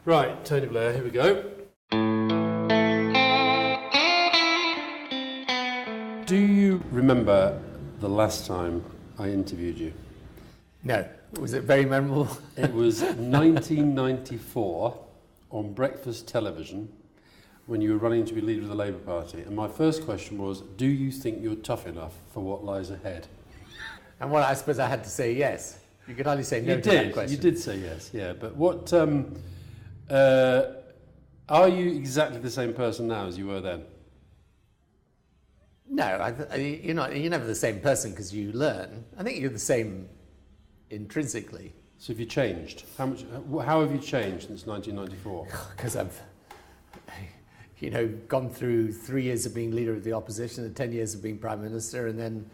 Right, Tony Blair, here we go. Do you remember the last time I interviewed you? No. Was it very memorable? It was 1994 on breakfast television when you were running to be leader of the Labour Party. And my first question was, do you think you're tough enough for what lies ahead? And I suppose I had to say yes. You could hardly say no to that question. You did say yes, yeah. But what, are you exactly the same person now as you were then? No, you're not. You're never the same person because you learn. I think you're the same intrinsically. So have you changed? How have you changed since 1994? Because I've, gone through 3 years of being leader of the opposition and 10 years of being prime minister, and then,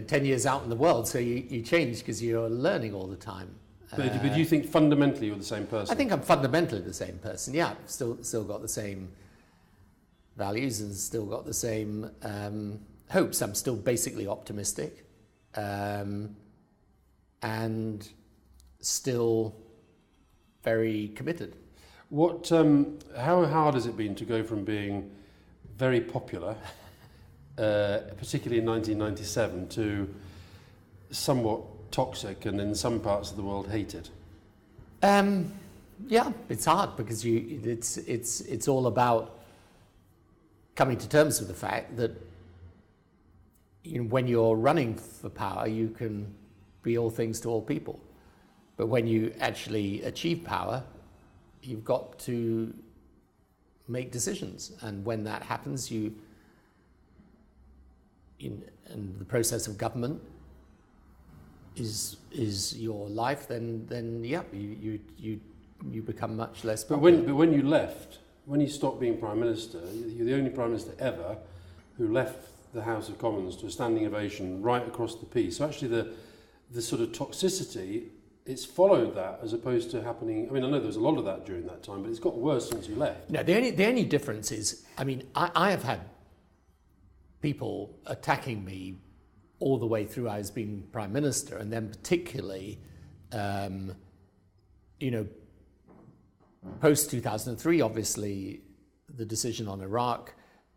10 years out in the world. So you change because you're learning all the time. But do you think fundamentally you're the same person? I think I'm fundamentally the same person. Yeah, I've still got the same values and still got the same hopes. I'm still basically optimistic, and still very committed. How hard has it been to go from being very popular, particularly in 1997, to somewhat toxic and in some parts of the world hated? Yeah, it's hard because it's all about coming to terms with the fact that when you're running for power, you can be all things to all people. But when you actually achieve power, you've got to make decisions. And when that happens, in the process of government is your life, then yeah, you become much less popular. But when you left, when you stopped being Prime Minister, you're the only Prime Minister ever who left the House of Commons to a standing ovation right across the piece. So actually the sort of toxicity, it's followed that as opposed to happening. I mean, I know there was a lot of that during that time, but it's got worse since you left. No, the only difference is, I have had people attacking me all the way through I was being Prime Minister, and then particularly, post 2003, obviously, the decision on Iraq,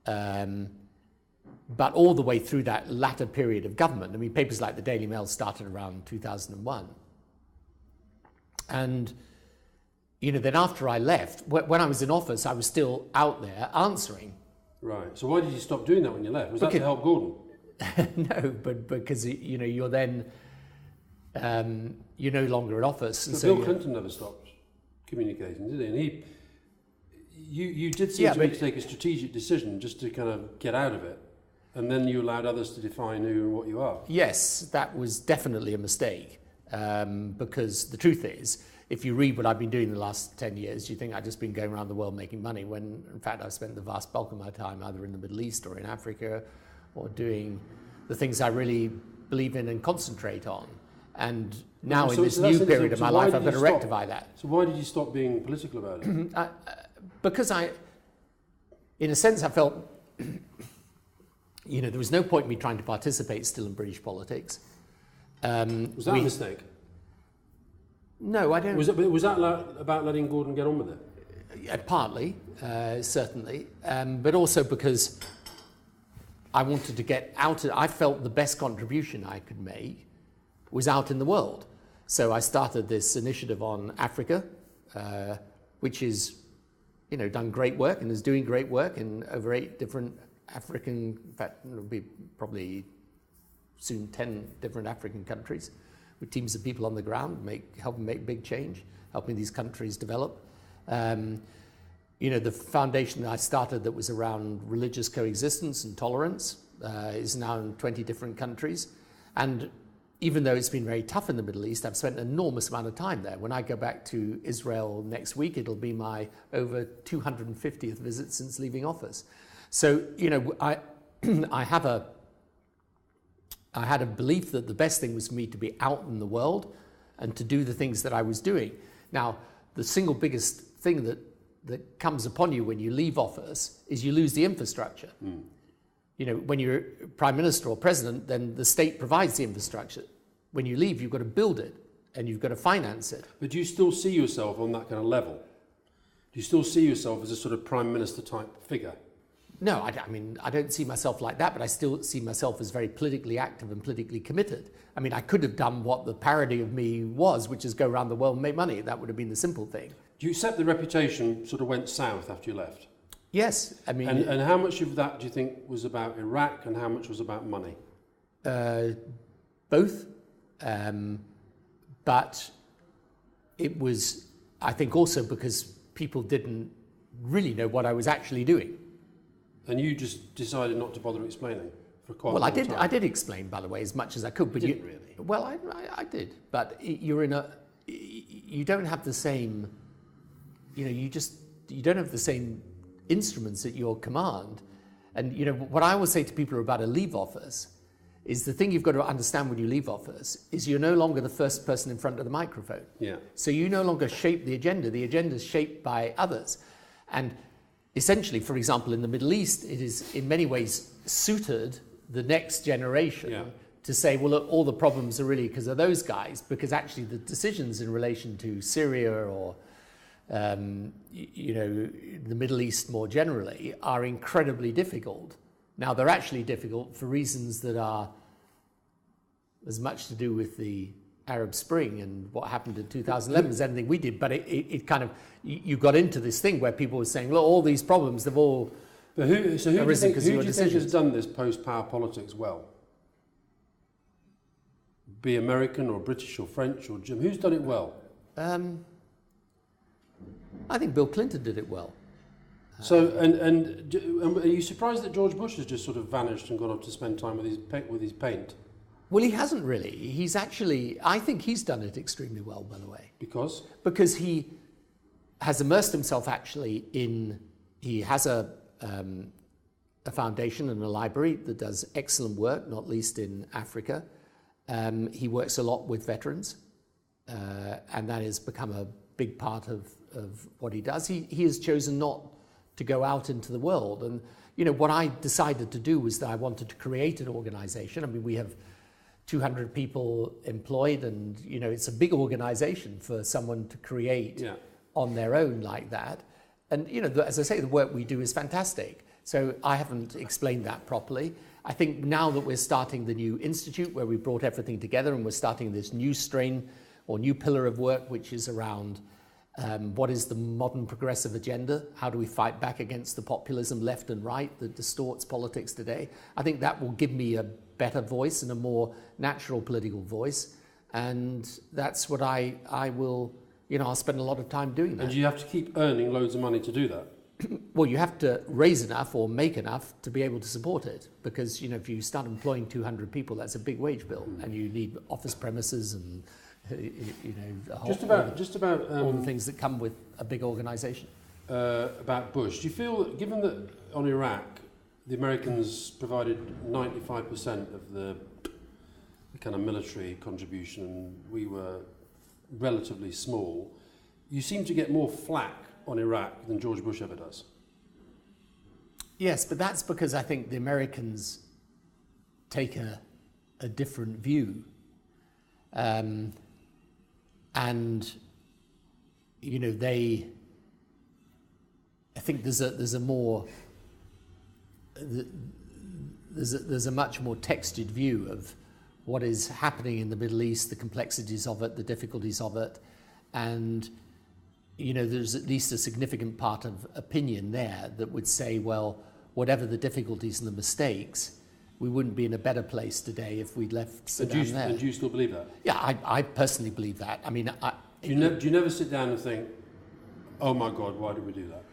but all the way through that latter period of government. I mean, papers like the Daily Mail started around 2001. And, then after I left, when I was in office, I was still out there answering. Right. So why did you stop doing that when you left? Was that to help Gordon? No, but because, you're then, you're no longer in office. But Bill Clinton never stopped communicating, did he? And you did seem to take a strategic decision just to kind of get out of it. And then you allowed others to define who and what you are. Yes, that was definitely a mistake. Because the truth is, if you read what I've been doing the last 10 years, you think I've just been going around the world making money, when in fact I've spent the vast bulk of my time either in the Middle East or in Africa, or doing the things I really believe in and concentrate on. And now in this new period of my life, I've got to rectify that. So why did you stop being political about it? Because in a sense, I felt, there was no point in me trying to participate still in British politics. Was that a mistake? No, I don't. Was that about letting Gordon get on with it? Partly, certainly, but also because I wanted to get out. I felt the best contribution I could make was out in the world. So I started this initiative on Africa, which is, done great work and is doing great work in over 8 different African. In fact, it'll be probably soon 10 different African countries, with teams of people on the ground, helping make big change, helping these countries develop. The foundation that I started that was around religious coexistence and tolerance is now in 20 different countries. And even though it's been very tough in the Middle East, I've spent an enormous amount of time there. When I go back to Israel next week, it'll be my over 250th visit since leaving office. So, I had a belief that the best thing was for me to be out in the world and to do the things that I was doing. Now, the single biggest thing that comes upon you when you leave office is you lose the infrastructure. When you're Prime Minister or President, then the state provides the infrastructure. When you leave, you've got to build it and you've got to finance it. But do you still see yourself on that kind of level? Do you still see yourself as a sort of Prime Minister type figure? No, I mean, I don't see myself like that, but I still see myself as very politically active and politically committed. I mean, I could have done what the parody of me was, which is go around the world and make money. That would have been the simple thing. Do you accept the reputation sort of went south after you left? Yes, I mean... And how much of that do you think was about Iraq and how much was about money? Both. But it was, I think, also because people didn't really know what I was actually doing. And you just decided not to bother explaining for quite a long time? I did explain, by the way, as much as I could. But you didn't really? Well, I did. But you don't have the same, you don't have the same instruments at your command. And, what I always say to people about a leave office is the thing you've got to understand when you leave office is you're no longer the first person in front of the microphone. Yeah. So you no longer shape the agenda. The agenda is shaped by others. And essentially, for example, in the Middle East, it is in many ways suited the next generation to say, well, look, all the problems are really because of those guys, because actually the decisions in relation to Syria or, the Middle East more generally are incredibly difficult. Now, they're actually difficult for reasons that are as much to do with the Arab Spring and what happened in 2011 as anything we did, but it kind of, you got into this thing where people were saying, look, all these problems, they've all arisen because of your decisions. Who do you think has done this post-power politics well? Be American or British or French or German, who's done it well? I think Bill Clinton did it well. So, and are you surprised that George Bush has just sort of vanished and gone off to spend time with his paint? Well, he hasn't really. He's actually, I think he's done it extremely well, by the way. Because? Because he has immersed himself actually he has a foundation and a library that does excellent work, not least in Africa. He works a lot with veterans, and that has become a big part of what he does. He has chosen not to go out into the world. And, what I decided to do was that I wanted to create an organization. I mean, we have 200 people employed and, it's a big organization for someone to create on their own like that. And, as I say, the work we do is fantastic. So I haven't explained that properly. I think now that we're starting the new institute where we brought everything together and we're starting this new strain or new pillar of work, which is around what is the modern progressive agenda? How do we fight back against the populism left and right that distorts politics today? I think that will give me a better voice and a more natural political voice. And that's what I will, I'll spend a lot of time doing that. And you have to keep earning loads of money to do that? Well, you have to raise enough or make enough to be able to support it. Because, if you start employing 200 people, that's a big wage bill. And you need office premises and just about all the things that come with a big organisation. About Bush, do you feel that, given that on Iraq the Americans provided 95% of the kind of military contribution and we were relatively small, you seem to get more flack on Iraq than George Bush ever does? Yes, but that's because I think the Americans take a different view. And I think there's a much more textured view of what is happening in the Middle East, the complexities of it, the difficulties of it, and there's at least a significant part of opinion there that would say, well, whatever the difficulties and the mistakes, we wouldn't be in a better place today if we'd left Sudan there. And do you still believe that? Yeah, I personally believe that. I mean, do you never sit down and think, oh my God, why did we do that?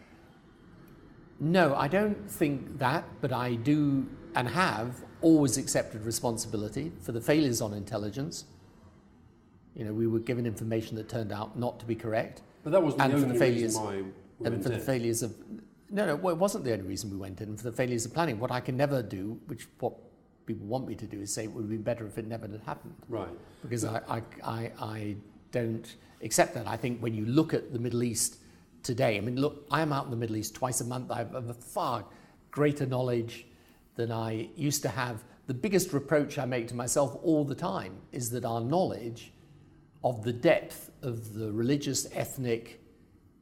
No, I don't think that, but I do and have always accepted responsibility for the failures on intelligence. We were given information that turned out not to be correct. But that wasn't the only reason why we went and for the failures of... No, well, it wasn't the only reason we went in. For the failures of planning, what I can never do, what people want me to do, is say it would have been better if it never had happened. Right. Because I don't accept that. I think when you look at the Middle East today, I mean, look, I am out in the Middle East twice a month. I have a far greater knowledge than I used to have. The biggest reproach I make to myself all the time is that our knowledge of the depth of the religious, ethnic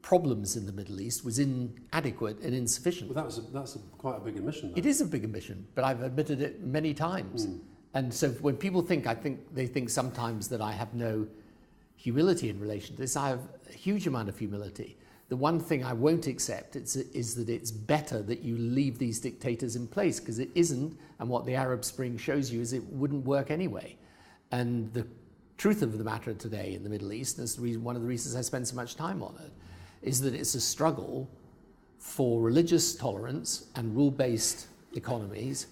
problems in the Middle East was inadequate and insufficient. Well, that's quite a big admission. Though. It is a big admission, but I've admitted it many times. And so when people think, they think sometimes that I have no humility in relation to this. I have a huge amount of humility. The one thing I won't accept is that it's better that you leave these dictators in place, because it isn't, and what the Arab Spring shows you is it wouldn't work anyway. And the truth of the matter today in the Middle East, and that's one of the reasons I spend so much time on it, is that it's a struggle for religious tolerance and rule-based economies,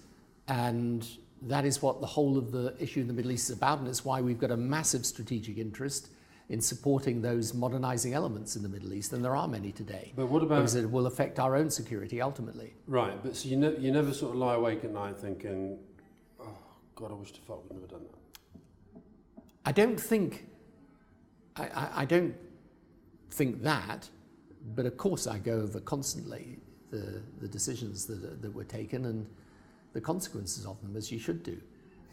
and that is what the whole of the issue in the Middle East is about, and it's why we've got a massive strategic interest in supporting those modernizing elements in the Middle East, and there are many today. But what about... Because it will affect our own security ultimately. Right, but so you never sort of lie awake at night thinking, oh, God, I wish to fuck we'd never done that. I don't think that, but of course I go over constantly the decisions that were taken and the consequences of them, as you should do.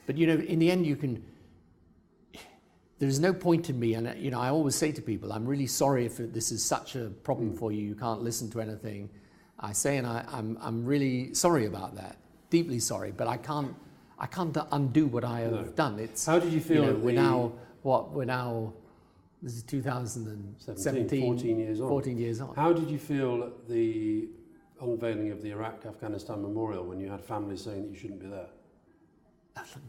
But, in the end there's no point in me, and I always say to people, I'm really sorry if this is such a problem for you can't listen to anything I say, and I'm really sorry about that, deeply sorry, but I can't undo what I have done. It's, how did you feel? We're now, this is 2017, 14 years on. 14 years on. How did you feel at the unveiling of the Iraq-Afghanistan memorial when you had families saying that you shouldn't be there?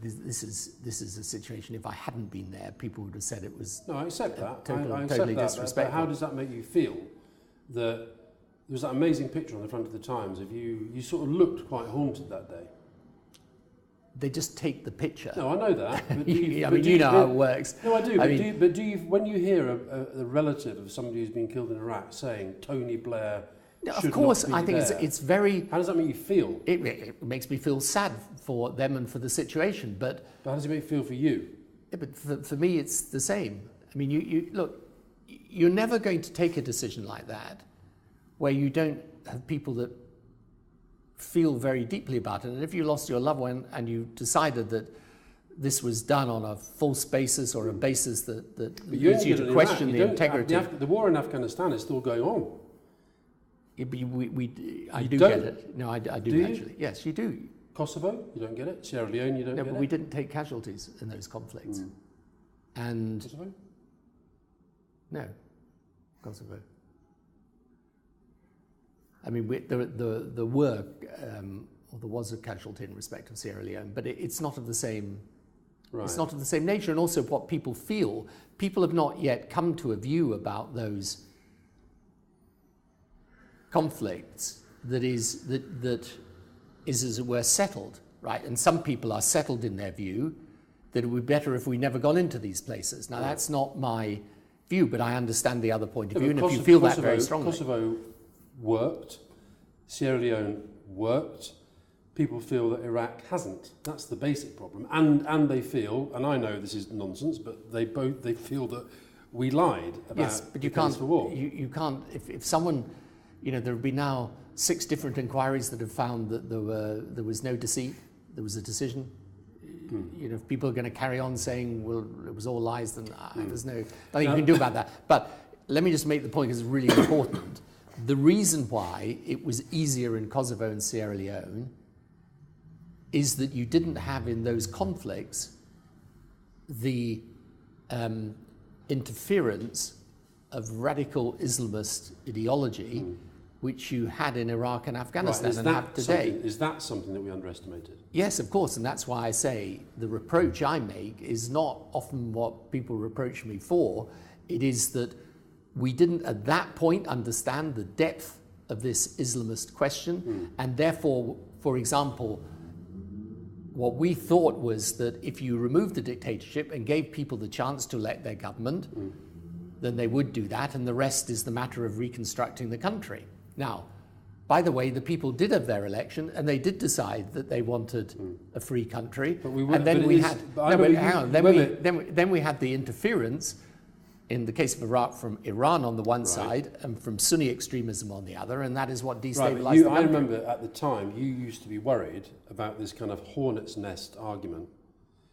This is a situation, if I hadn't been there, people would have said it was... No, I accept that. I accept totally that, disrespectful. but how does that make you feel? That there was that amazing picture on the front of the Times of you sort of looked quite haunted that day. They just take the picture. No, I know that. But you know how it works. No, I do. But do you, when you hear a relative of somebody who's been killed in Iraq saying Tony Blair... Of course, I think it's very... How does that make you feel? It makes me feel sad for them and for the situation, but... But how does it make you feel for you? Yeah, but for me, it's the same. I mean, you look, you're never going to take a decision like that where you don't have people that feel very deeply about it. And if you lost your loved one and you decided that this was done on a false basis or a basis that leads you to question the integrity... The war in Afghanistan is still going on. I do get it. No, I do actually. Yes, you do. Kosovo, you don't get it. Sierra Leone, you don't get it. No, but we didn't take casualties in those conflicts. And Kosovo? No, Kosovo. I mean, there was a casualty in respect of Sierra Leone, but it's not of the same. Right. It's not of the same nature, and also what people feel. People have not yet come to a view about those conflicts that is as it were settled, right? And some people are settled in their view that it would be better if we never gone into these places. Now that's not my view, but I understand the other point of view, and if you feel that very strongly. Kosovo worked, Sierra Leone worked. People feel that Iraq hasn't. That's the basic problem, and they feel, and I know this is nonsense, but they feel that we lied about yes, but you the case for war. You can't if someone. There have been now 6 different inquiries that have found that there was no deceit, there was a decision. If people are going to carry on saying, well, it was all lies, then there's nothing you can do about that. But let me just make the point, because it's really important. The reason why it was easier in Kosovo and Sierra Leone is that you didn't have in those conflicts the interference of radical Islamist ideology which you had in Iraq and Afghanistan and have today. Is that something that we underestimated? Yes, of course, and that's why I say the reproach I make is not often what people reproach me for. It is that we didn't at that point understand the depth of this Islamist question, and therefore, for example, what we thought was that if you removed the dictatorship and gave people the chance to elect their government, then they would do that, and the rest is the matter of reconstructing the country. Now, by the way, the people did have their election, and they did decide that they wanted a free country. But then we had the interference, in the case of Iraq, from Iran on the one side and from Sunni extremism on the other, and that is what destabilized the country. I remember at the time you used to be worried about this kind of hornet's nest argument.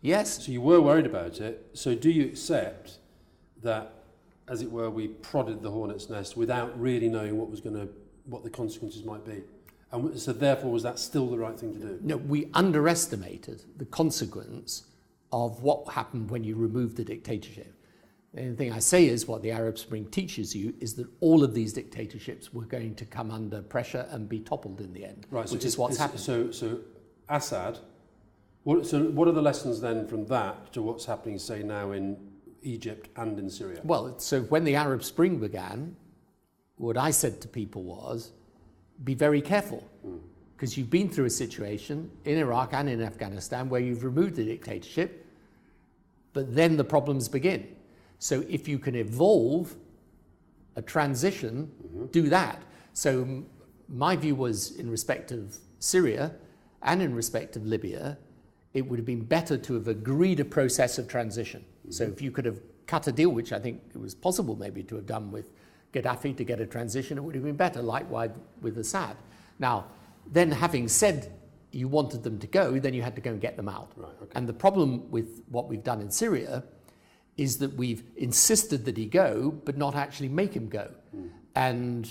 Yes. So you were worried about it. So do you accept that as it were, we prodded the hornet's nest without really knowing what the consequences might be. And so therefore, was that still the right thing to do? No, we underestimated the consequence of what happened when you removed the dictatorship. The only thing I say is what the Arab Spring teaches you is that all of these dictatorships were going to come under pressure and be toppled in the end, right, which is what's happened. So Assad, what are the lessons then from that to what's happening, say, now in Egypt and in Syria? Well, so when the Arab Spring began, what I said to people was, be very careful, because you've been through a situation in Iraq and in Afghanistan where you've removed the dictatorship, but then the problems begin. So if you can evolve a transition, do that. So my view was, in respect of Syria and in respect of Libya, it would have been better to have agreed a process of transition. So if you could have cut a deal, which I think it was possible maybe to have done with Gaddafi to get a transition, it would have been better, likewise with Assad. Now, then having said you wanted them to go, then you had to go and get them out. Right, okay. And the problem with what we've done in Syria is that we've insisted that he go, but not actually make him go. And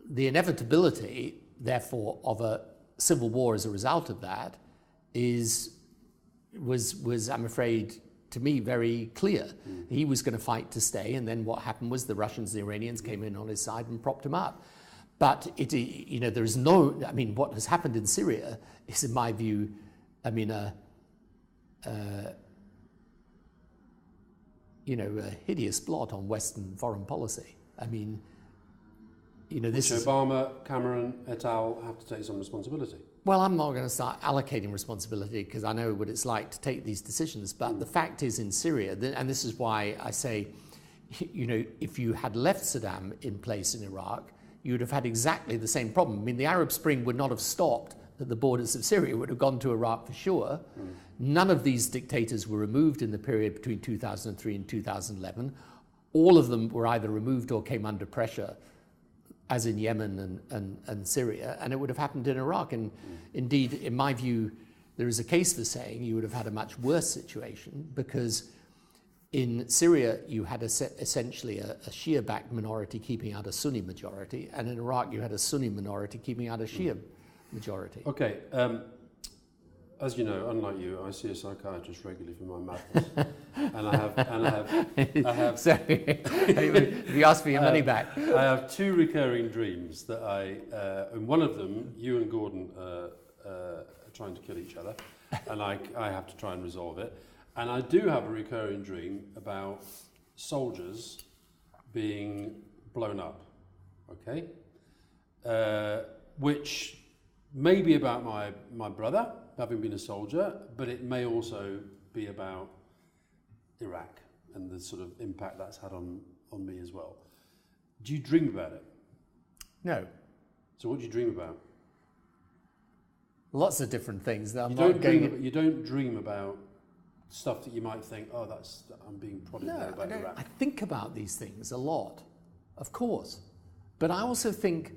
the inevitability, therefore, of a civil war as a result of that was, I'm afraid, to me, very clear. He was going to fight to stay, and then what happened was the Russians and the Iranians came in on his side and propped him up. But there is no, what has happened in Syria is, in my view, a hideous blot on Western foreign policy. This is Obama, Cameron, et al. Have to take some responsibility. Well, I'm not going to start allocating responsibility because I know what it's like to take these decisions. But the fact is, in Syria, and this is why I say, if you had left Saddam in place in Iraq, you would have had exactly the same problem. The Arab Spring would not have stopped at the borders of Syria. It would have gone to Iraq for sure. None of these dictators were removed in the period between 2003 and 2011. All of them were either removed or came under pressure, as in Yemen and Syria, and it would have happened in Iraq. And indeed, in my view, there is a case for saying you would have had a much worse situation, because in Syria you had essentially a Shia-backed minority keeping out a Sunni majority, and in Iraq you had a Sunni minority keeping out a Shia majority. Okay, as you know, unlike you, I see a psychiatrist regularly for my madness, and I have. So, if you ask for your money back, I have two recurring dreams that in one of them, you and Gordon are trying to kill each other, and I have to try and resolve it. And I do have a recurring dream about soldiers being blown up, okay, which may be about my brother, having been a soldier, but it may also be about Iraq and the sort of impact that's had on me as well. Do you dream about it? No. So what do you dream about? Lots of different things. That You don't dream about stuff that you might think, I'm being prodded there about Iraq. I think about these things a lot, of course. But I also think,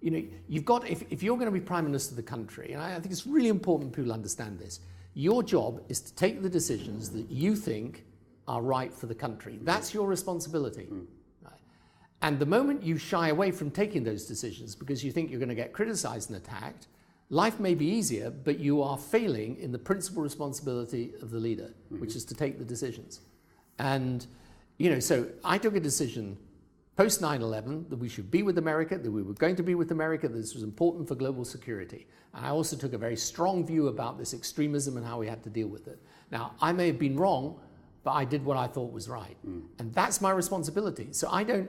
you've got, if you're going to be Prime Minister of the country, and I think it's really important people understand this, your job is to take the decisions that you think are right for the country. That's your responsibility. Right? And the moment you shy away from taking those decisions because you think you're going to get criticised and attacked, life may be easier, but you are failing in the principal responsibility of the leader, which is to take the decisions. And, so I took a decision post 9/11 that we should be with America, that we were going to be with America, that this was important for global security. And I also took a very strong view about this extremism and how we had to deal with it. Now, I may have been wrong, but I did what I thought was right. And that's my responsibility. So I don't,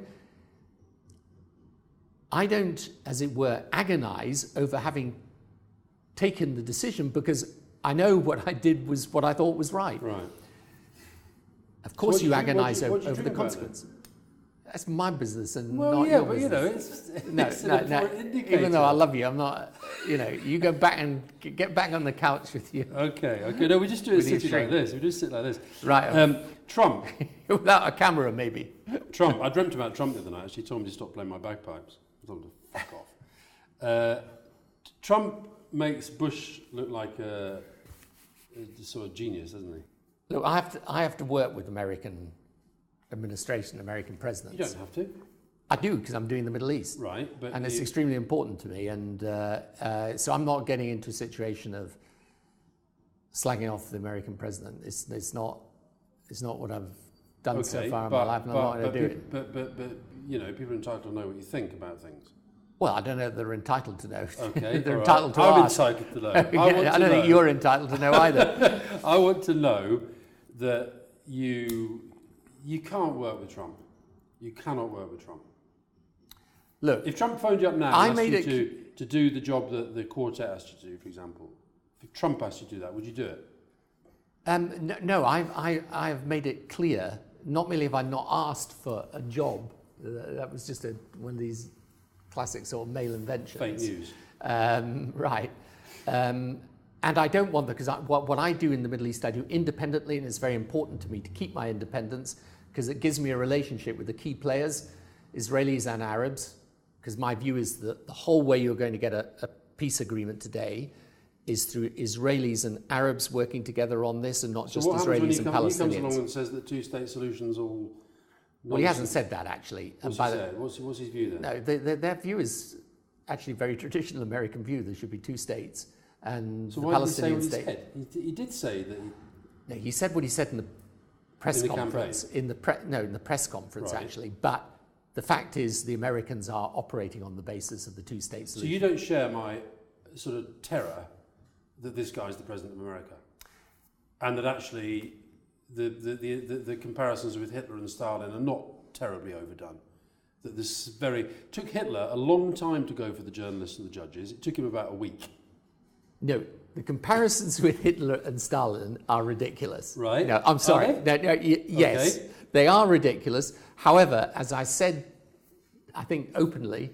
as it were, agonize over having taken the decision, because I know what I did was what I thought was right. Right. Of course, you agonize over the about consequence. That's my business and well, not yeah, your but business. No. Even though I love you, I'm not. You go back and get back on the couch with you. Okay. No, we just do it sitting like this. We just sit like this. Right. Trump. Without a camera, maybe. Trump. I dreamt about Trump the other night. She told me to stop playing my bagpipes. I told him to fuck off. Trump makes Bush look like a sort of genius, doesn't he? Look, I have to work with American administration, American presidents. You don't have to. I do, because I'm doing the Middle East. Right. And it's extremely important to me. And so I'm not getting into a situation of slagging off the American president. It's not what I've done so far in my life, and I'm not going to do it. But you know, people are entitled to know what you think about things. Well, I don't know if they're entitled to know. Okay. They're entitled to I'm ask. entitled to know. I don't think you're entitled to know either. I want to know that you can't work with Trump. You cannot work with Trump. Look, if Trump phoned you up now and asked you to do the job that the quartet asked you to do, for example, if Trump asked you to do that, would you do it? No, I've made it clear. Not merely have I not asked for a job. That was just one of these classic sort of male inventions. Fake news. Right. And I don't want that, because what I do in the Middle East, I do independently, and it's very important to me to keep my independence, because it gives me a relationship with the key players, Israelis and Arabs, because my view is that the whole way you're going to get a peace agreement today is through Israelis and Arabs working together on this, and not just Israelis and Palestinians. He comes along and says that two-state solutions all... Well, he hasn't said that, actually. What's he said? What's his view then? No, their view is actually a very traditional American view. There should be two states. And so the why Palestinian did he say state... what he said? He did say that... No, he said what he said in the press conference. In the press conference, right. Actually. But the fact is the Americans are operating on the basis of the two-state solution. So you don't share my sort of terror that this guy's the president of America, and that actually the comparisons with Hitler and Stalin are not terribly overdone. That this took Hitler a long time to go for the journalists and the judges. It took him about a week. No, the comparisons with Hitler and Stalin are ridiculous. Right? No, I'm sorry. Okay. Yes, okay. They are ridiculous. However, as I said, I think openly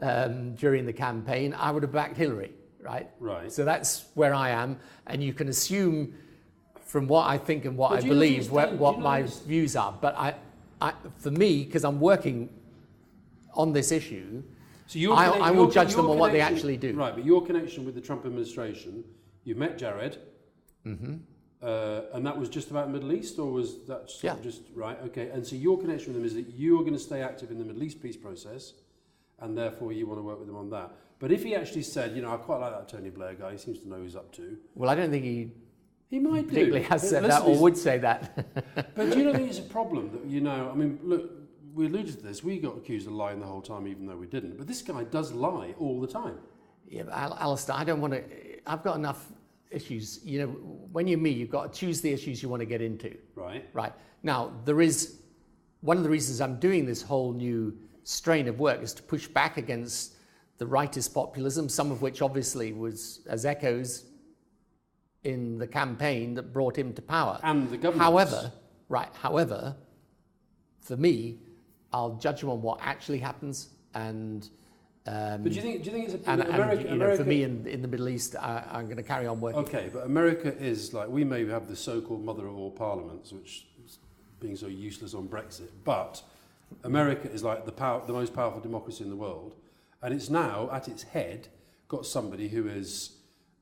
during the campaign, I would have backed Hillary. Right. Right. So that's where I am, and you can assume from what I think and what I believe what my views are. But I for me, because I'm working on this issue, so I will judge them on what they actually do. Right. But your connection with the Trump administration, you met Jared, and that was just about the Middle East, or was that just right? Okay. And so your connection with them is that you are going to stay active in the Middle East peace process, and therefore you want to work with them on that. But if he actually said, you know, I quite like that Tony Blair guy, he seems to know who he's up to. Well, I don't think he might particularly has said that or would say that. But do you not think it's a problem that, you know, I mean, look, we alluded to this, we got accused of lying the whole time even though we didn't. But this guy does lie all the time. Yeah, but Alastair, I don't want to, I've got enough issues. You know, when you're me, you've got to choose the issues you want to get into. Right. Right. Now, there is, one of the reasons I'm doing this whole new strain of work is to push back against the rightist populism, some of which obviously was as echoes in the campaign that brought him to power. And the government. However, for me, I'll judge him on what actually happens. And but do you think it's a America, you know, for me in the Middle East, I'm going to carry on working. Okay, but America is like, we may have the so-called mother of all parliaments, which is being so useless on Brexit, but America is like the most powerful democracy in the world. And it's now, at its head, got somebody who is,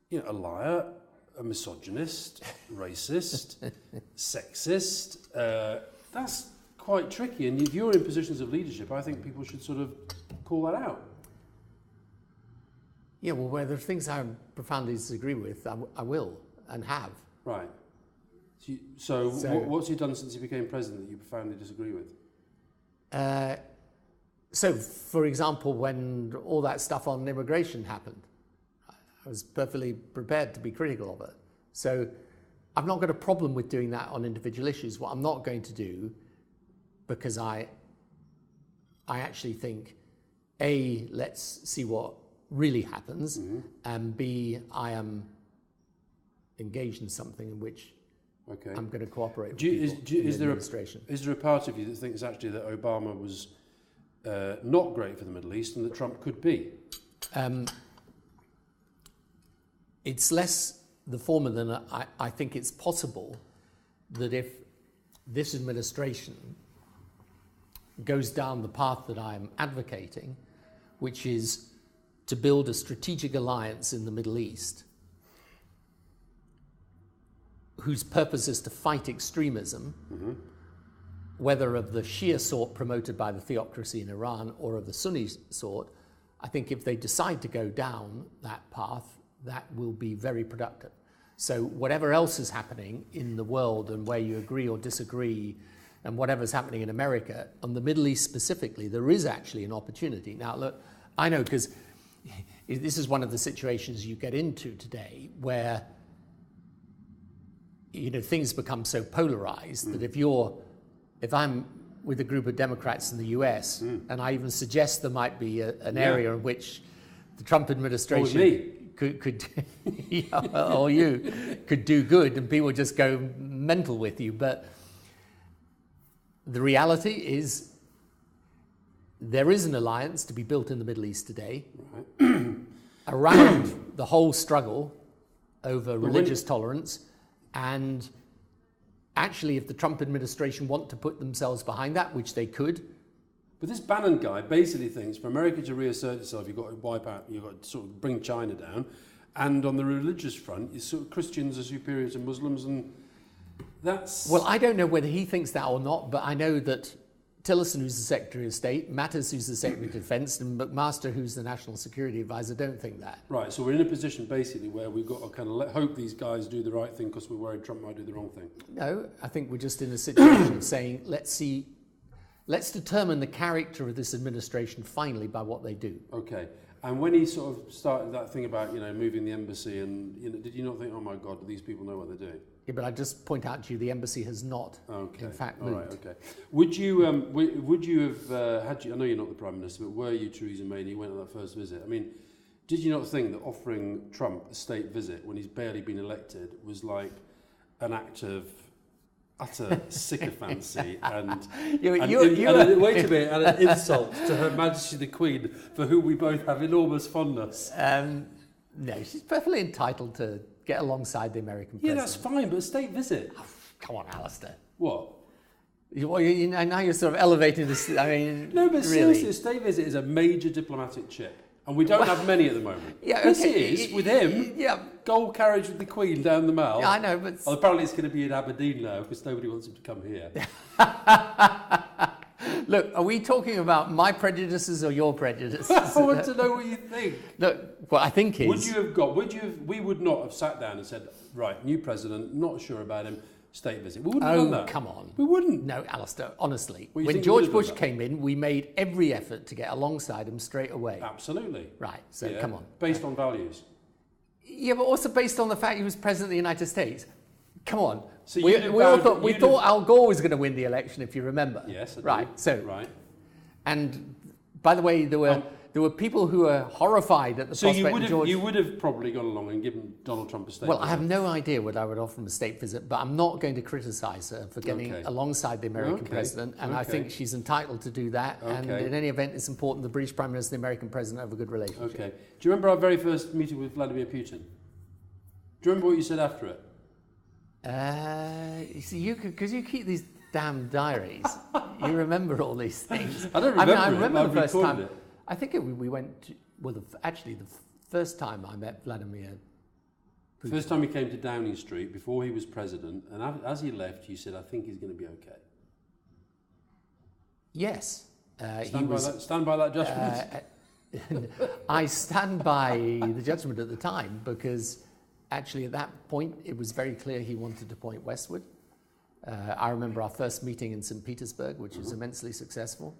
you know, a liar, a misogynist, racist, sexist. That's quite tricky. And if you're in positions of leadership, I think people should sort of call that out. Yeah, well, where there are things I profoundly disagree with, I will and have. Right. So what's he done since he became president that you profoundly disagree with? So, for example, when all that stuff on immigration happened, I was perfectly prepared to be critical of it. So I've not got a problem with doing that on individual issues. What I'm not going to do, because I actually think, A, let's see what really happens, and B, I am engaged in something in which I'm going to cooperate with people in the administration. Is there a part of you that thinks actually that Obama was not great for the Middle East and that Trump could be? It's less the former than I think it's possible that if this administration goes down the path that I'm advocating, which is to build a strategic alliance in the Middle East whose purpose is to fight extremism whether of the Shia sort promoted by the theocracy in Iran or of the Sunni sort, I think if they decide to go down that path, that will be very productive. So whatever else is happening in the world and where you agree or disagree and whatever's happening in America, on the Middle East specifically, there is actually an opportunity. Now, look, I know because this is one of the situations you get into today where, you know, things become so polarized that if I'm with a group of Democrats in the US and I even suggest there might be an area in which the Trump administration could or you could do good, and people just go mental with you. But the reality is there is an alliance to be built in the Middle East today around the whole struggle over religious tolerance. And actually, if the Trump administration want to put themselves behind that, which they could. But this Bannon guy basically thinks for America to reassert itself, you've got to wipe out, you've got to sort of bring China down. And on the religious front, you sort of Christians are superior to Muslims, and that's... Well, I don't know whether he thinks that or not, but I know that Tillerson, who's the Secretary of State, Mattis, who's the Secretary of Defense, and McMaster, who's the National Security Advisor, don't think that. Right, so we're in a position basically where we've got to kind of hope these guys do the right thing because we're worried Trump might do the wrong thing. No, I think we're just in a situation of saying, let's determine the character of this administration finally by what they do. Okay, and when he sort of started that thing about, you know, moving the embassy, and, you know, did you not think, oh my God, do these people know what they're doing? Yeah, but I just point out to you, the embassy has not, in fact, moved. All right, okay. Would you have had you? I know you're not the Prime Minister, but were you Theresa May and you went on that first visit? I mean, did you not think that offering Trump a state visit when he's barely been elected was like an act of utter sycophancy and wait a minute, and an insult to Her Majesty the Queen, for whom we both have enormous fondness? No, she's perfectly entitled to get alongside the American president. Yeah, that's fine, but a state visit. Oh, come on, Alastair. What? Now you're sort of elevating this. I mean, no, but really. Seriously, a state visit is a major diplomatic chip, and we don't have many at the moment. Yeah, this is with him. Yeah, gold carriage with the Queen down the Mall. Yeah, I know, but apparently it's going to be in Aberdeen now because nobody wants him to come here. Look, are we talking about my prejudices or your prejudices? I want to know what you think. Look, what I think is... we would not have sat down and said, right, new president, not sure about him, state visit. We wouldn't have done that. Oh, come on. We wouldn't. No, Alastair, honestly. When George Bush came in, we made every effort to get alongside him straight away. Absolutely. Right, so come on. Based on values. Yeah, but also based on the fact he was president of the United States. Come on. So we thought Al Gore was going to win the election, if you remember. Yes, I do. Right. So, right. And by the way, there were people who were horrified at the prospect of George. You would have probably gone along and given Donald Trump a state visit. I have no idea what I would offer him a state visit, but I'm not going to criticise her for getting alongside the American president, and I think she's entitled to do that. And in any event, it's important the British Prime Minister and the American president have a good relationship. Okay. Do you remember our very first meeting with Vladimir Putin? Do you remember what you said after it? You see, because you keep these damn diaries, you remember all these things. I don't remember. I remember the first time. It. I think we went to, the first time I met Vladimir Putin. First time he came to Downing Street before he was president, and as he left, you said, "I think he's going to be okay." Yes. Stand by that judgment. I stand by the judgment at the time because. Actually, at that point, it was very clear he wanted to point westward. I remember our first meeting in St. Petersburg, which was immensely successful.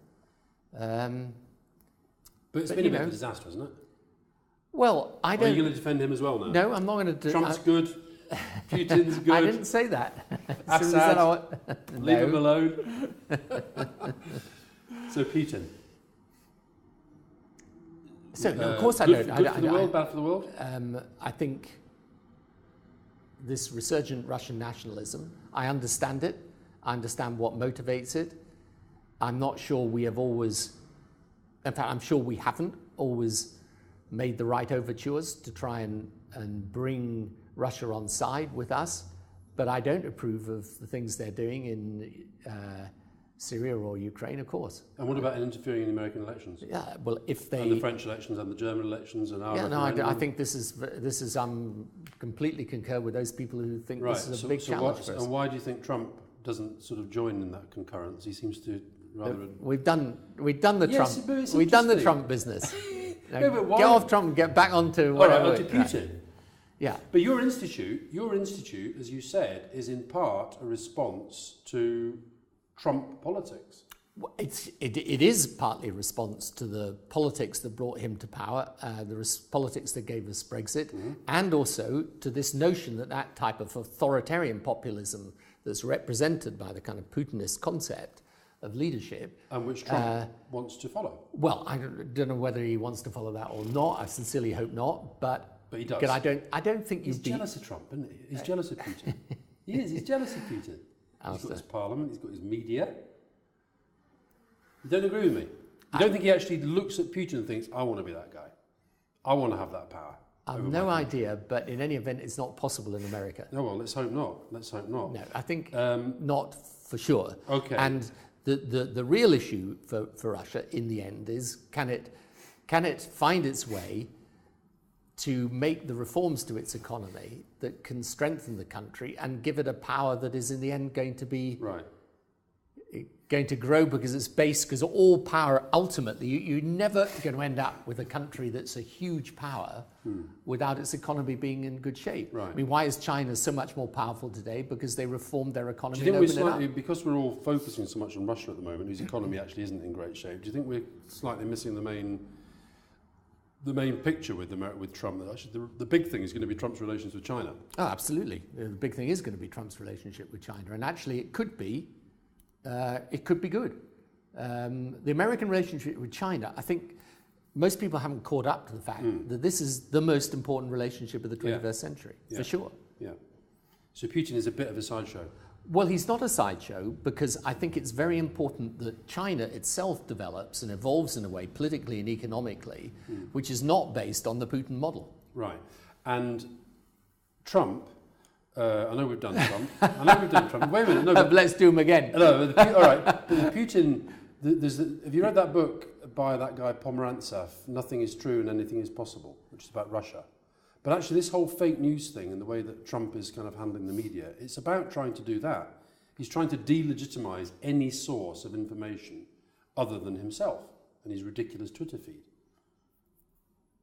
But it's been a bit of a disaster, hasn't it? Well, I don't... Are you going to defend him as well now? No, I'm not going to do... Trump's good, Putin's good. I didn't say that. Assad, leave him alone. So Putin. So, of course I don't. Good for the world, bad for the world? I think this resurgent Russian nationalism, I understand it. I understand what motivates it. I'm not sure we have always, in fact, I'm sure we haven't always made the right overtures to try and bring Russia on side with us. But I don't approve of the things they're doing in Syria or Ukraine, of course. And what about interfering in the American elections? Yeah, well, if they... And the French elections and the German elections and our... Yeah, no, I think this is completely concur with those people who think this is a big challenge for us. And why do you think Trump doesn't sort of join in that concurrence. He seems to rather. We've done the Yes, Trump. but it's We've done the interesting. Trump business. Yeah, but why- Get off Trump and get back onto All whatever. right, onto Putin. Yeah. But your institute, as you said, is in part a response to Trump politics. Well, it is partly a response to the politics that brought him to power, politics that gave us Brexit, and also to this notion that type of authoritarian populism that's represented by the kind of Putinist concept of leadership. And which Trump wants to follow. Well, I don't know whether he wants to follow that or not. I sincerely hope not, but he does. I don't think He's jealous of Trump, isn't he? He's jealous of Putin. He is. He's jealous of Putin. He's got his parliament. He's got his media. You don't agree with me? You don't think he actually looks at Putin and thinks, I want to be that guy. I want to have that power. I've no idea, but in any event, it's not possible in America. No, well, let's hope not. Let's hope not. No, I think not for sure. Okay. And the real issue for Russia in the end is can it find its way to make the reforms to its economy that can strengthen the country and give it a power that is in the end going to be going to grow because it's based, because all power ultimately, you're never going to end up with a country that's a huge power without its economy being in good shape. Right. I mean, why is China so much more powerful today? Because they reformed their economy. Do you think and we're opened slightly, it up. because we're all focusing so much on Russia at the moment, whose economy actually isn't in great shape, do you think we're slightly missing the main picture with Trump? That actually the big thing is going to be Trump's relations with China. Oh, absolutely. The big thing is going to be Trump's relationship with China. And actually it could be good. The American relationship with China, I think most people haven't caught up to the fact that this is the most important relationship of the 21st century, for sure. Yeah. So Putin is a bit of a sideshow. Well, he's not a sideshow because I think it's very important that China itself develops and evolves in a way politically and economically which is not based on the Putin model. Right. And Trump, I know we've done Trump. Wait a minute. No, but let's do him again. No, all right. But the Putin, have you read that book by that guy Pomerantsev, Nothing is True and Anything is Possible, which is about Russia? But actually this whole fake news thing and the way that Trump is kind of handling the media, it's about trying to do that. He's trying to delegitimize any source of information other than himself and his ridiculous Twitter feed,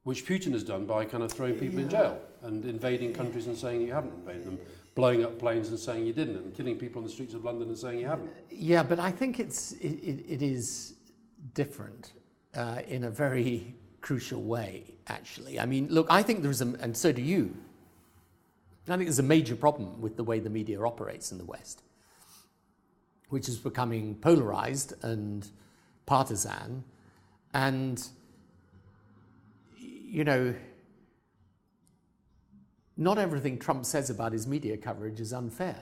which Putin has done by kind of throwing people in jail and invading countries and saying you haven't invaded them, blowing up planes and saying you didn't, and killing people on the streets of London and saying you haven't. Yeah, but I think it is different in a very crucial way, actually. I mean, look, I think and so do you, I think there's a major problem with the way the media operates in the West, which is becoming polarized and partisan, and you know, not everything Trump says about his media coverage is unfair.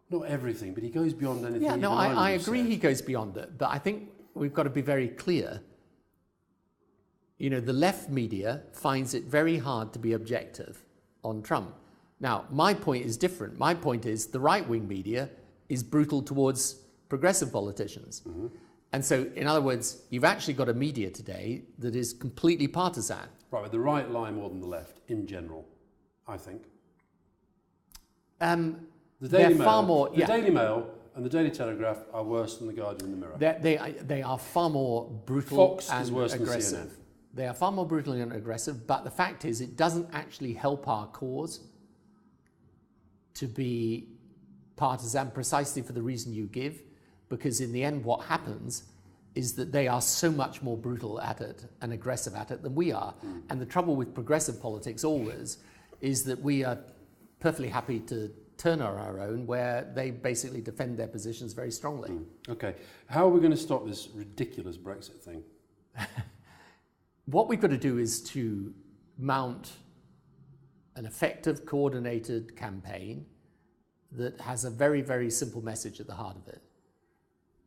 Not everything, but he goes beyond anything. Yeah, no, I agree he goes beyond it, but I think we've got to be very clear. You know, the left media finds it very hard to be objective on Trump. Now, my point is different. My point is the right-wing media is brutal towards progressive politicians. And so, in other words, you've actually got a media today that is completely partisan. Right, but the right lie more than the left, in general, I think. The Daily Mail and the Daily Telegraph are worse than the Guardian and the Mirror. They are far more brutal Fox and is worse aggressive. than CNN. They are far more brutal and aggressive, but the fact is it doesn't actually help our cause to be partisan precisely for the reason you give, because in the end what happens is that they are so much more brutal at it and aggressive at it than we are. And the trouble with progressive politics always is that we are perfectly happy to turn on our own, where they basically defend their positions very strongly. Okay. How are we going to stop this ridiculous Brexit thing? What we've got to do is to mount an effective, coordinated campaign that has a very, very simple message at the heart of it.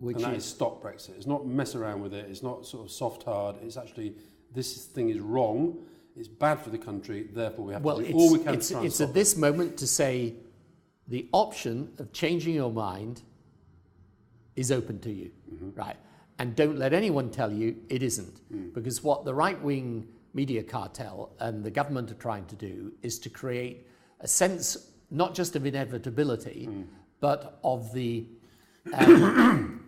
And that is stop Brexit. It's not mess around with it. It's not sort of soft hard. It's actually, this thing is wrong. It's bad for the country. Therefore, we have to do all we can to try and it's stop at this moment to say the option of changing your mind is open to you, right? And don't let anyone tell you it isn't. Because what the right-wing media cartel and the government are trying to do is to create a sense not just of inevitability, but of the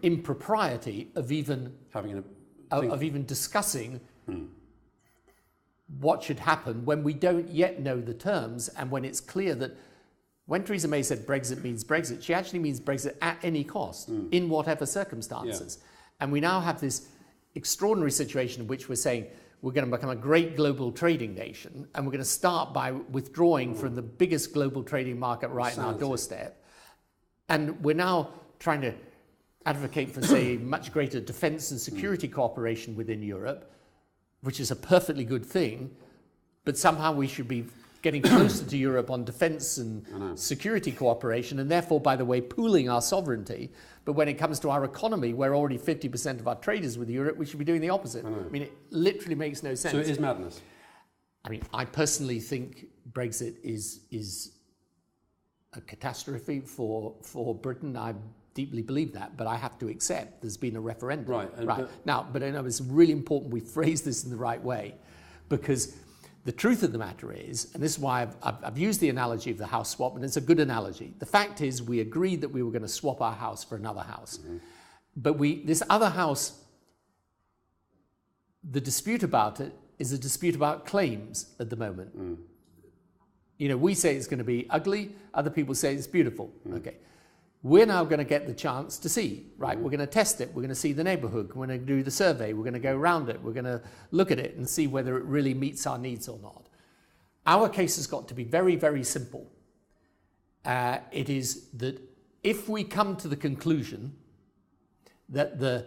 impropriety of even discussing what should happen when we don't yet know the terms, and when it's clear that when Theresa May said Brexit means Brexit, she actually means Brexit at any cost, in whatever circumstances. Yeah. And we now have this extraordinary situation in which we're saying we're going to become a great global trading nation, and we're going to start by withdrawing from the biggest global trading market right on our doorstep. And we're now trying to advocate for, say, much greater defence and security cooperation within Europe, which is a perfectly good thing, but somehow we should be getting closer to Europe on defence and security cooperation, and therefore, by the way, pooling our sovereignty. But when it comes to our economy, where already 50% of our trade is with Europe, we should be doing the opposite. I mean, it literally makes no sense. So it is madness. I mean, I personally think Brexit is a catastrophe for Britain. I deeply believe that, but I have to accept there's been a referendum. Right. Now, but I know it's really important we phrase this in the right way, because the truth of the matter is, and this is why I've used the analogy of the house swap, and it's a good analogy. The fact is, we agreed that we were going to swap our house for another house. But this other house, the dispute about it is a dispute about claims at the moment. You know, we say it's going to be ugly, other people say it's beautiful. Okay. We're now going to get the chance to see, right? We're going to test it. We're going to see the neighbourhood. We're going to do the survey. We're going to go around it. We're going to look at it and see whether it really meets our needs or not. Our case has got to be very, very simple. It is that if we come to the conclusion that the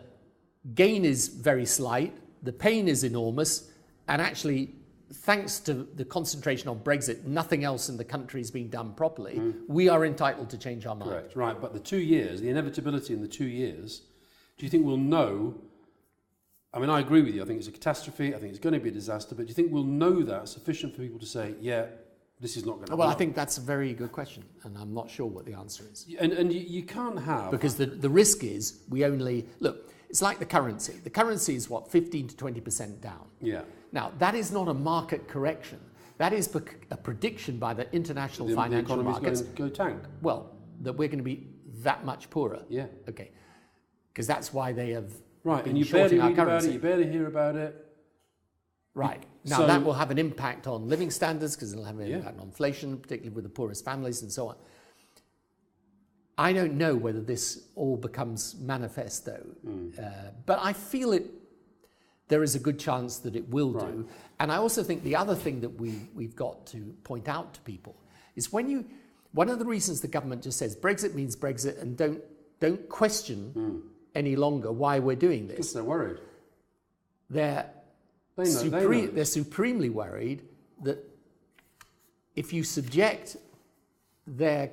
gain is very slight, the pain is enormous, and actually, thanks to the concentration on Brexit, nothing else in the country is being done properly, we are entitled to change our mind. Correct, right. But the 2 years, the inevitability in the 2 years, do you think we'll know? I mean, I agree with you. I think it's a catastrophe. I think it's going to be a disaster. But do you think we'll know that sufficient for people to say, yeah, this is not going to Well, I think that's a very good question, and I'm not sure what the answer is. And you can't have... Because the risk is we only... Look, it's like the currency. The currency is, 15 to 20% down. Yeah. Now, that is not a market correction. That is a prediction by the international financial markets. The economy's going to go tank. Well, that we're going to be that much poorer. Yeah. Okay. Because that's why they have been and you barely read about it, you barely hear about it. Right. Now, that will have an impact on living standards, because it'll have an impact on inflation, particularly with the poorest families and so on. I don't know whether this all becomes manifest, though. But I feel there is a good chance that it will do. And I also think the other thing that we've got to point out to people is one of the reasons the government just says Brexit means Brexit, and don't question any longer why we're doing this. Because they're worried. They're supremely worried that if you subject the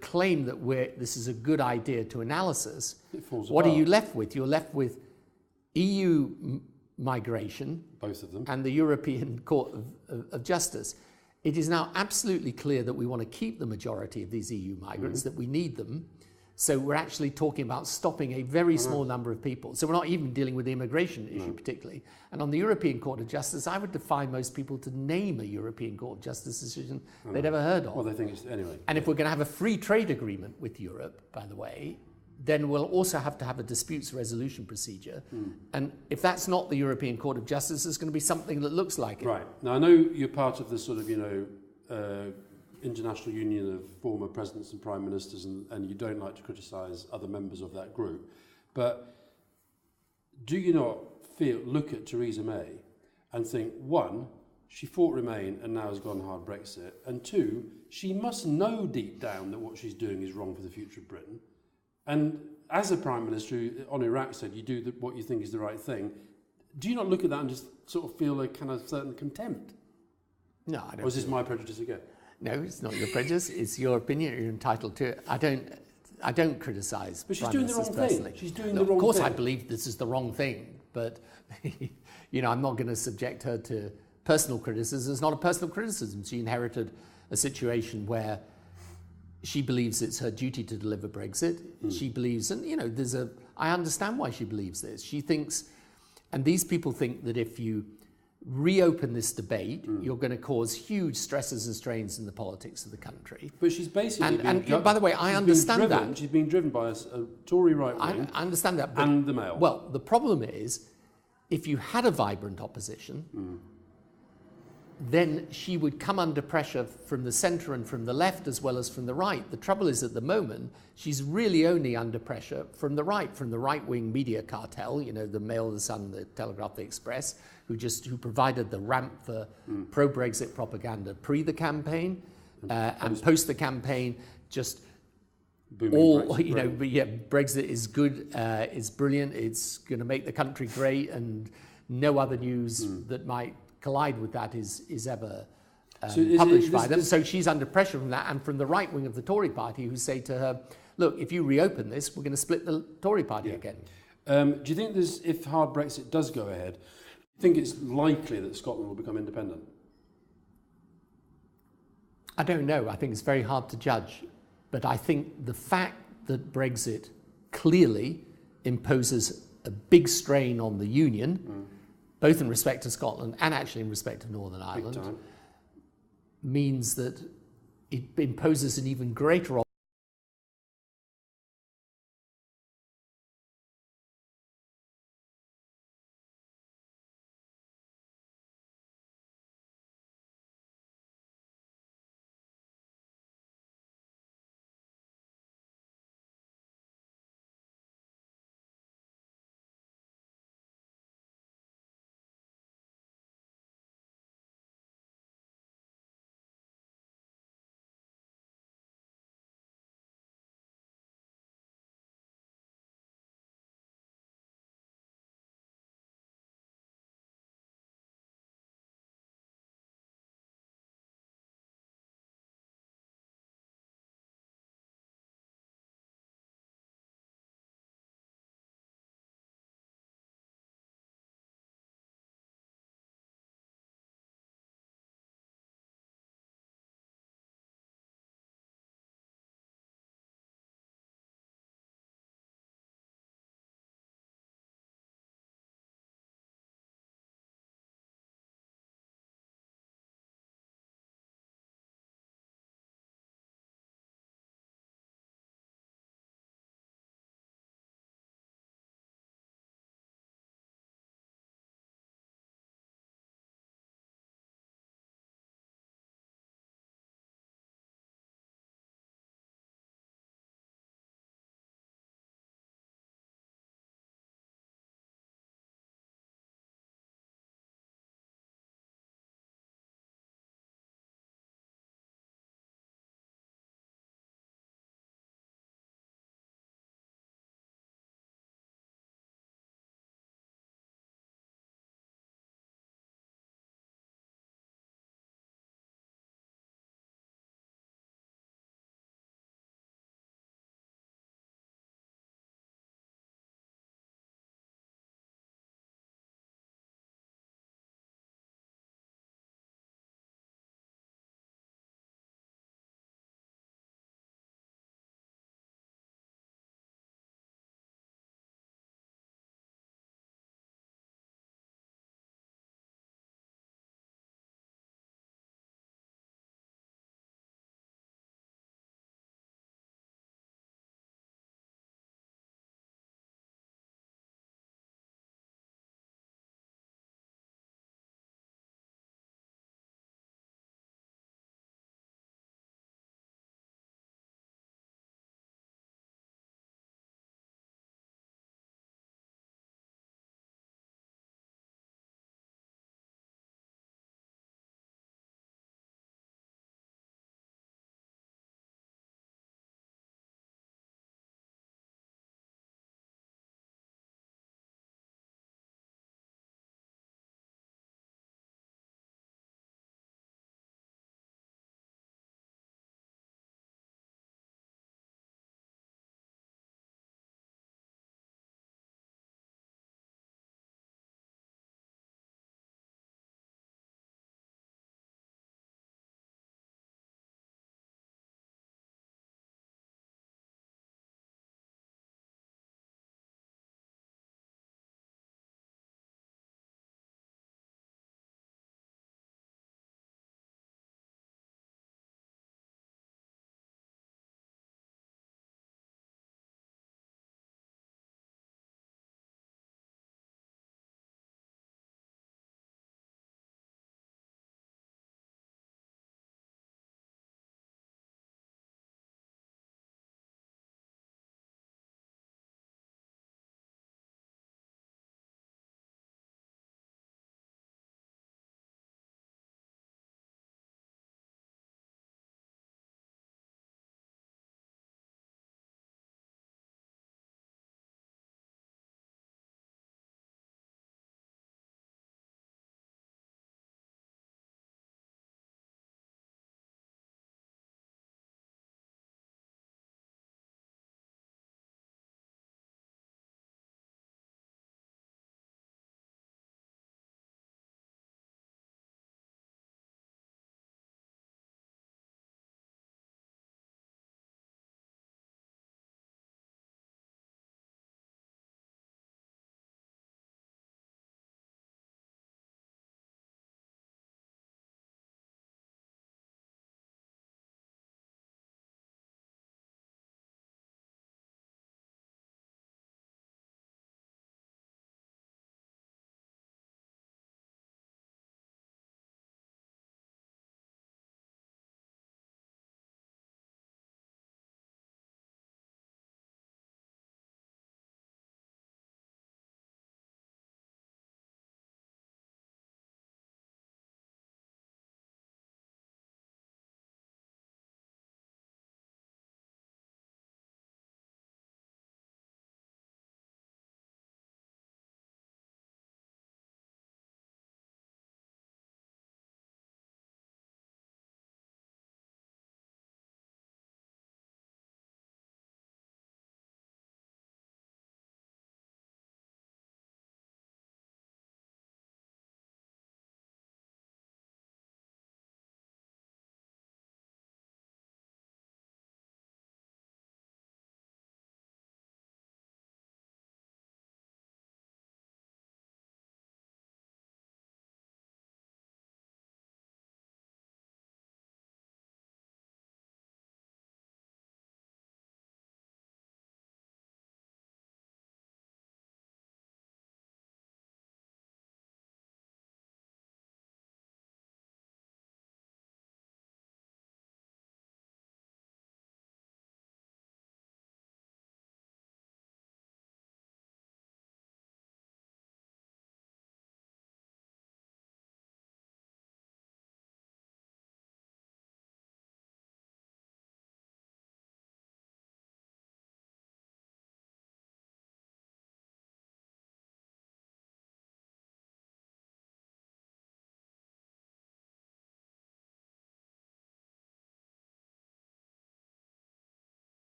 claim that this is a good idea to analysis, what are you left with? You're left with EU migration, both of them, and the European Court of Justice. It is now absolutely clear that we want to keep the majority of these EU migrants, that we need them. So we're actually talking about stopping a very small number of people. So we're not even dealing with the immigration issue particularly. And on the European Court of Justice, I would defy most people to name a European Court of Justice decision they'd ever heard of. Well, they think it's anyway. And if we're going to have a free trade agreement with Europe, by the way, then we'll also have to have a disputes resolution procedure. And if that's not the European Court of Justice, it's going to be something that looks like it. Right. Now, I know you're part of the sort of, international union of former presidents and prime ministers, and you don't like to criticise other members of that group. But do you not look at Theresa May and think, one, she fought Remain and now has gone hard Brexit, and two, she must know deep down that what she's doing is wrong for the future of Britain. And as a prime minister who on Iraq said you do what you think is the right thing, do you not look at that and just sort of feel a kind of certain contempt? No, I don't. Or is this my prejudice again? No, it's not your prejudice. It's your opinion. You're entitled to it. I don't criticise. But she's doing the wrong thing. She's doing the wrong thing. Of course, I believe this is the wrong thing. But I'm not going to subject her to personal criticism. It's not a personal criticism. She inherited a situation where she believes it's her duty to deliver Brexit. She believes, and I understand why she believes this. She thinks, and these people think that if you reopen this debate, you're going to cause huge stresses and strains in the politics of the country. But she's basically and by the way, I understand that. She's being driven by a Tory right wing. I understand that. But, and the Mail. Well, the problem is, if you had a vibrant opposition, then she would come under pressure from the centre and from the left as well as from the right. The trouble is, at the moment, she's really only under pressure from the right-wing media cartel, you know, the Mail, the Sun, the Telegraph, the Express, who provided the ramp for pro-Brexit propaganda pre the campaign and post the campaign, just Brexit is good, it's brilliant, it's going to make the country great, and no other news that might collide with that is ever published by them. So she's under pressure from that, and from the right wing of the Tory party, who say to her, look, if you reopen this, we're going to split the Tory party again. Do you think if hard Brexit does go ahead, do you think it's likely that Scotland will become independent? I don't know. I think it's very hard to judge. But I think the fact that Brexit clearly imposes a big strain on the Union, both in respect to Scotland and actually in respect to Northern Ireland, means that it imposes an even greater